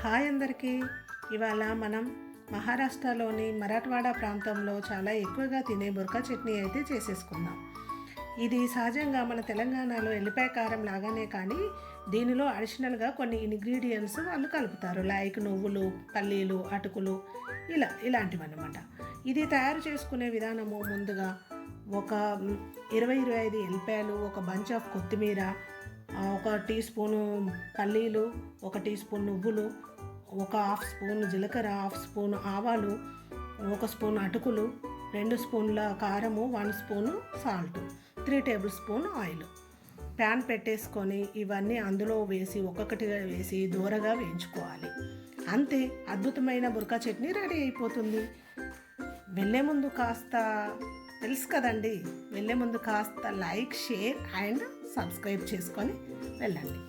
Hi అందరికీ. ఇవాళ మనం మహారాష్ట్రలోని మరాఠ్వాడా ప్రాంతంలో చాలా ఎక్కువగా తినే బుర్కా చట్నీ అయితే చేసేసుకుందాం. ఇది సహజంగా మన తెలంగాణలో ఎల్లిపాయ కారం లాగానే, కానీ దీనిలో అడిషనల్గా కొన్ని ఇంగ్రీడియంట్స్ వాళ్ళు కలుపుతారు. లైక్ నువ్వులు, పల్లీలు, అటుకులు, ఇలాంటివి అన్నమాట. ఇది తయారు చేసుకునే విధానము, ముందుగా ఒక 20-25 ఎల్లిపాయలు, ఒక బంచ్ ఆఫ్ కొత్తిమీర, ఒక టీ స్పూను పల్లీలు, ఒక టీ స్పూన్ నువ్వులు, ఒక హాఫ్ స్పూన్ జీలకర్ర, హాఫ్ స్పూన్ ఆవాలు, ఒక స్పూన్ అటుకులు, 2 స్పూన్ల కారము, 1 spoon salt, 3 table spoon oil. Pan పెట్టేసుకొని ఇవన్నీ అందులో వేసి ఒక్కొక్కటిగా వేసి దూరగా వేయించుకోవాలి. అంతే, అద్భుతమైన బుర్కా చట్నీ రెడీ అయిపోతుంది. వెళ్ళే ముందు కాస్త తెలుసు కదండి, వెళ్ళే ముందు కాస్త లైక్, షేర్ అండ్ సబ్స్క్రైబ్ చేసుకొని వెళ్ళండి.